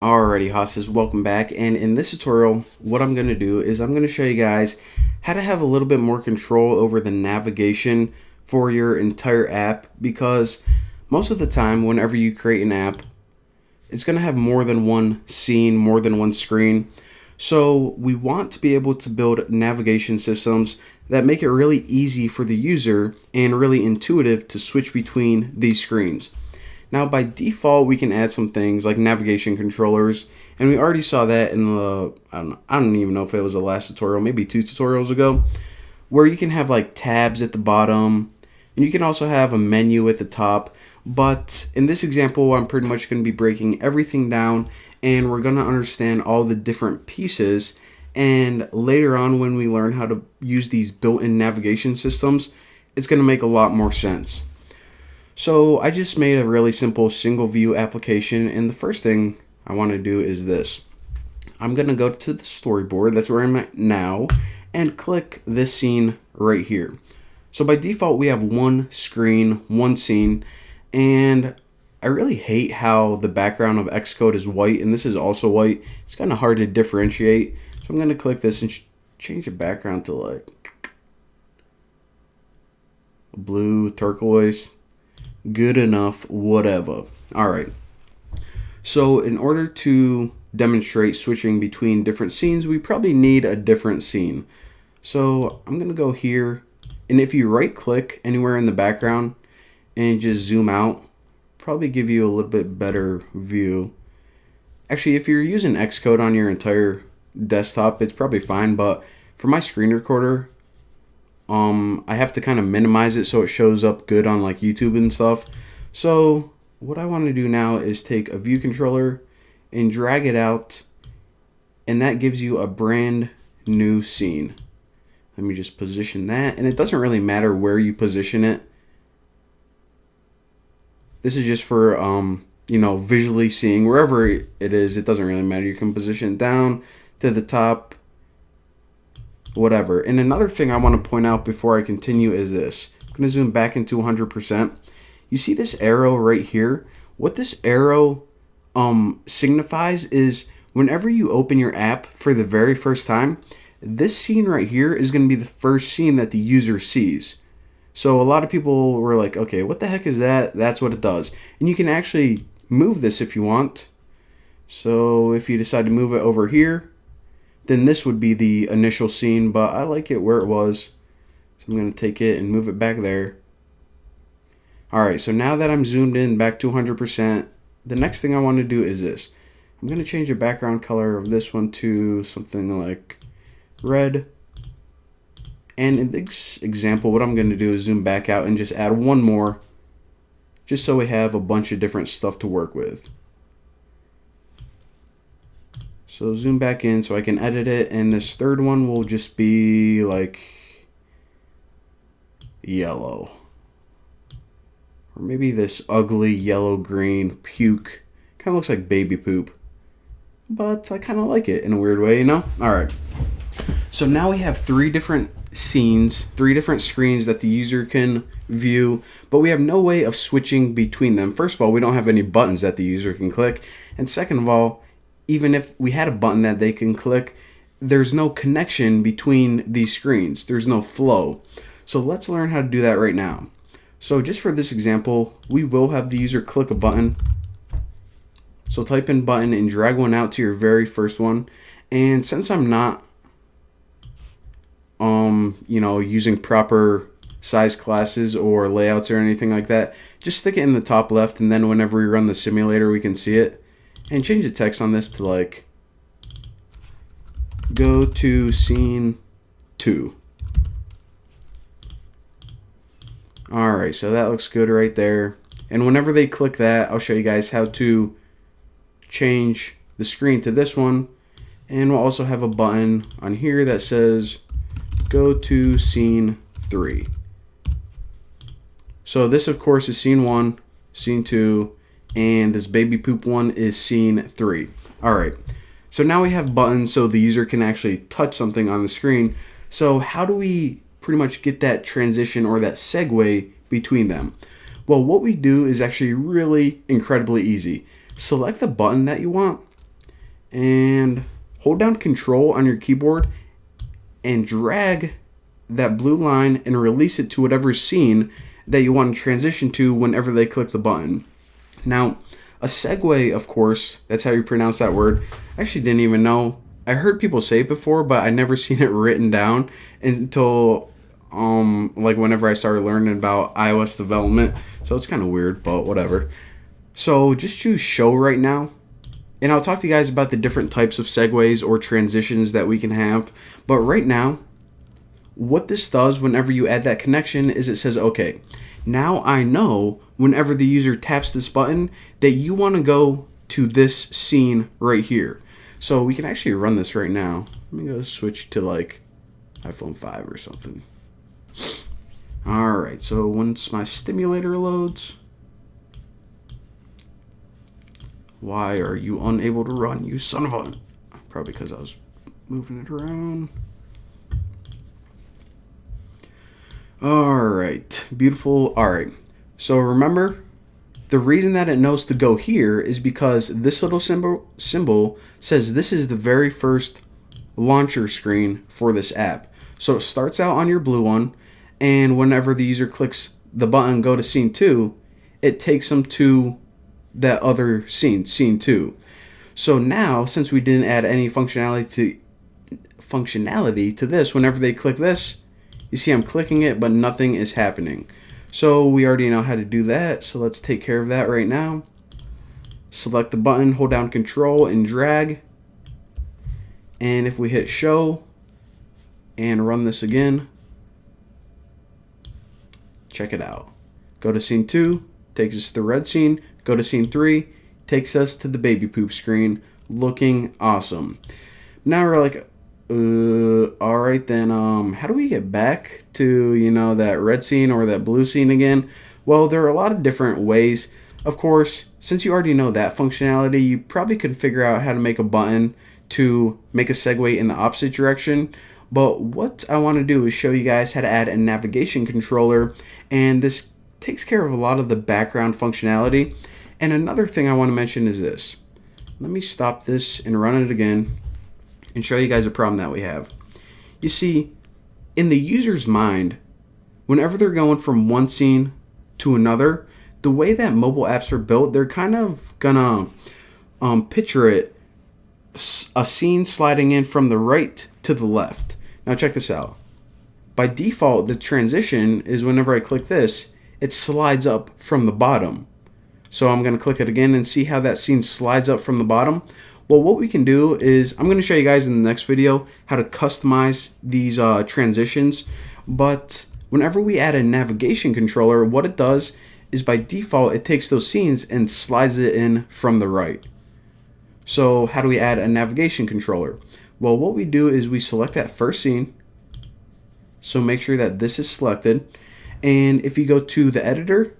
Alrighty, hosses, welcome back. And in this tutorial, what I'm going to do is I'm going to show you guys how to have a little bit more control over the navigation for your entire app, because most of the time, whenever you create an app, it's going to have more than one scene, more than one screen. So we want to be able to build navigation systems that make it really easy for the user and really intuitive to switch between these screens. Now, by default, we can add some things like navigation controllers, and we already saw that in the, I don't even know if it was the last tutorial, maybe 2 tutorials ago, where you can have like tabs at the bottom, and you can also have a menu at the top. But in this example, I'm pretty much going to be breaking everything down, and we're going to understand all the different pieces. And later on, when we learn how to use these built-in navigation systems, it's going to make a lot more sense. So I just made a really simple single view application, and the first thing I want to do is this. I'm going to go to the storyboard, that's where I'm at now, and click this scene right here. So by default we have one screen, one scene, and I really hate how the background of Xcode is white and this is also white. It's kind of hard to differentiate. So I'm going to click this and change the background to like blue, turquoise. Good enough, whatever. Alright, so in order to demonstrate switching between different scenes, we probably need a different scene. So I'm gonna go here, and if you right click anywhere in the background and just zoom out, probably give you a little bit better view. Actually, if you're using Xcode on your entire desktop, it's probably fine, but for my screen recorder, I have to kind of minimize it so it shows up good on like YouTube and stuff. So what I want to do now is take a view controller and drag it out, and that gives you a brand new scene. Let me just position that, and it doesn't really matter where you position it. This is just for visually seeing wherever it is. It doesn't really matter. You can position it down to the top, whatever. And another thing I want to point out before I continue is this. I'm going to zoom back into 100%. You see this arrow right here? What this arrow signifies is whenever you open your app for the very first time, this scene right here is going to be the first scene that the user sees. So a lot of people were like, okay, what the heck is that? That's what it does. And you can actually move this if you want. So if you decide to move it over here, then this would be the initial scene, but I like it where it was. So I'm going to take it and move it back there. Alright, so now that I'm zoomed in back to 100%, the next thing I want to do is this. I'm going to change the background color of this one to something like red. And in this example, what I'm going to do is zoom back out and just add one more, just so we have a bunch of different stuff to work with. So zoom back in so I can edit it, and this third one will just be like yellow. Or maybe this ugly yellow-green puke. Kind of looks like baby poop. But I kind of like it in a weird way, you know? Alright. So now we have 3 different scenes, 3 different screens that the user can view, but we have no way of switching between them. First of all, we don't have any buttons that the user can click. And second of all, even if we had a button that they can click, there's no connection between these screens. There's no flow. So let's learn how to do that right now. So just for this example, we will have the user click a button. So type in button and drag one out to your very first one. And since I'm not using proper size classes or layouts or anything like that, just stick it in the top left, and then whenever we run the simulator we can see it. And change the text on this to like, go to scene 2. Alright, so that looks good right there. And whenever they click that, I'll show you guys how to change the screen to this one. And we'll also have a button on here that says, go to scene 3. So this, of course, is scene 1, scene 2, and this baby poop one is scene 3. Alright, so now we have buttons so the user can actually touch something on the screen. So how do we pretty much get that transition or that segue between them? Well, what we do is actually really incredibly easy. Select the button that you want, and hold down Control on your keyboard and drag that blue line and release it to whatever scene that you want to transition to whenever they click the button. Now, a segue, of course, that's how you pronounce that word. I actually didn't even know. I heard people say it before, but I never seen it written down until like whenever I started learning about iOS development. So it's kind of weird, but whatever. So just choose show right now. And I'll talk to you guys about the different types of segues or transitions that we can have. But right now, what this does whenever you add that connection is it says, okay, now I know whenever the user taps this button that you want to go to this scene right here. So we can actually run this right now. Let me go switch to like iPhone 5 or something. All right, so once my stimulator loads, why are you unable to run, you son of a... Probably because I was moving it around. All right, beautiful. All right, so remember, the reason that it knows to go here is because this little symbol says this is the very first launcher screen for this app. So it starts out on your blue one, and whenever the user clicks the button, go to scene 2, it takes them to that other scene, scene 2. So now, since we didn't add any functionality to this, whenever they click this, you see I'm clicking it, but nothing is happening. So we already know how to do that, so let's take care of that right now. Select the button, hold down Control and drag. And if we hit show and run this again, check it out. Go to scene 2, takes us to the red scene. Go to scene 3, takes us to the baby poop screen, looking awesome. Now we're like, all right then, how do we get back to, you know, that red scene or that blue scene again? Well, there are a lot of different ways. Of course, since you already know that functionality, you probably could figure out how to make a button to make a segue in the opposite direction. But what I want to do is show you guys how to add a navigation controller, and this takes care of a lot of the background functionality. And another thing I want to mention is this. Let me stop this and run it again and show you guys a problem that we have. You see, in the user's mind, whenever they're going from one scene to another, the way that mobile apps are built, they're kind of gonna picture it a scene sliding in from the right to the left. Now check this out. By default, the transition is whenever I click this, it slides up from the bottom. So I'm going to click it again and see how that scene slides up from the bottom. Well, what we can do is, I'm going to show you guys in the next video how to customize these transitions. But whenever we add a navigation controller, what it does is by default, it takes those scenes and slides it in from the right. So how do we add a navigation controller? Well, what we do is we select that first scene. So make sure that this is selected. And if you go to the editor,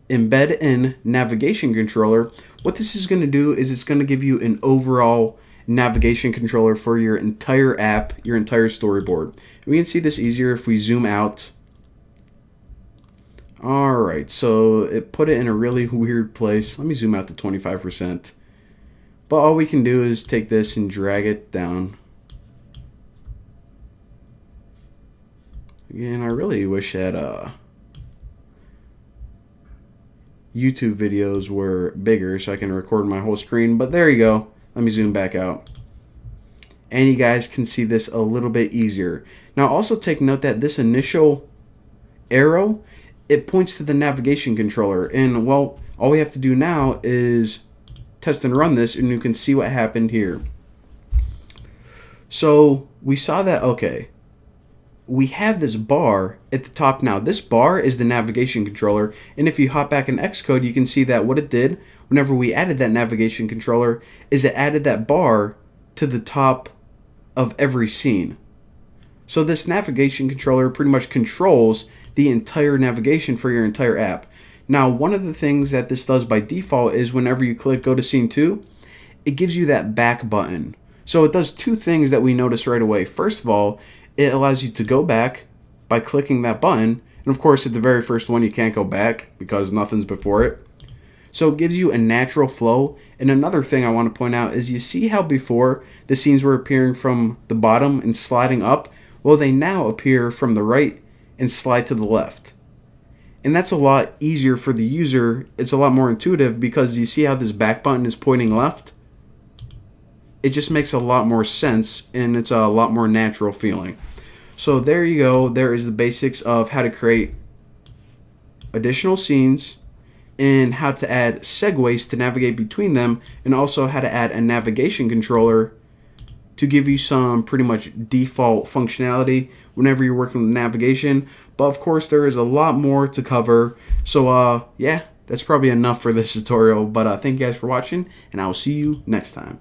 embed in navigation controller, what this is going to do is it's going to give you an overall navigation controller for your entire app, your entire storyboard. We can see this easier if we zoom out. All right, so it put it in a really weird place. Let me zoom out to 25%. But all we can do is take this and drag it down. Again, I really wish that YouTube videos were bigger so I can record my whole screen, but there you go. Let me zoom back out. And you guys can see this a little bit easier. Now also take note that this initial arrow, it points to the navigation controller. And well, all we have to do now is test and run this, and you can see what happened here. So we saw that, okay, we have this bar at the top now. This bar is the navigation controller, and if you hop back in Xcode, you can see that what it did whenever we added that navigation controller is it added that bar to the top of every scene. So this navigation controller pretty much controls the entire navigation for your entire app. Now, one of the things that this does by default is whenever you click go to scene 2, it gives you that back button. So it does two things that we notice right away. First of all, it allows you to go back by clicking that button. And of course, at the very first one, you can't go back because nothing's before it. So it gives you a natural flow. And another thing I want to point out is you see how before the scenes were appearing from the bottom and sliding up? Well, they now appear from the right and slide to the left. And that's a lot easier for the user. It's a lot more intuitive because you see how this back button is pointing left? It just makes a lot more sense and it's a lot more natural feeling. So there you go. There is the basics of how to create additional scenes and how to add segues to navigate between them, and also how to add a navigation controller to give you some pretty much default functionality whenever you're working with navigation. But of course there is a lot more to cover. So yeah, that's probably enough for this tutorial. But thank you guys for watching, and I will see you next time.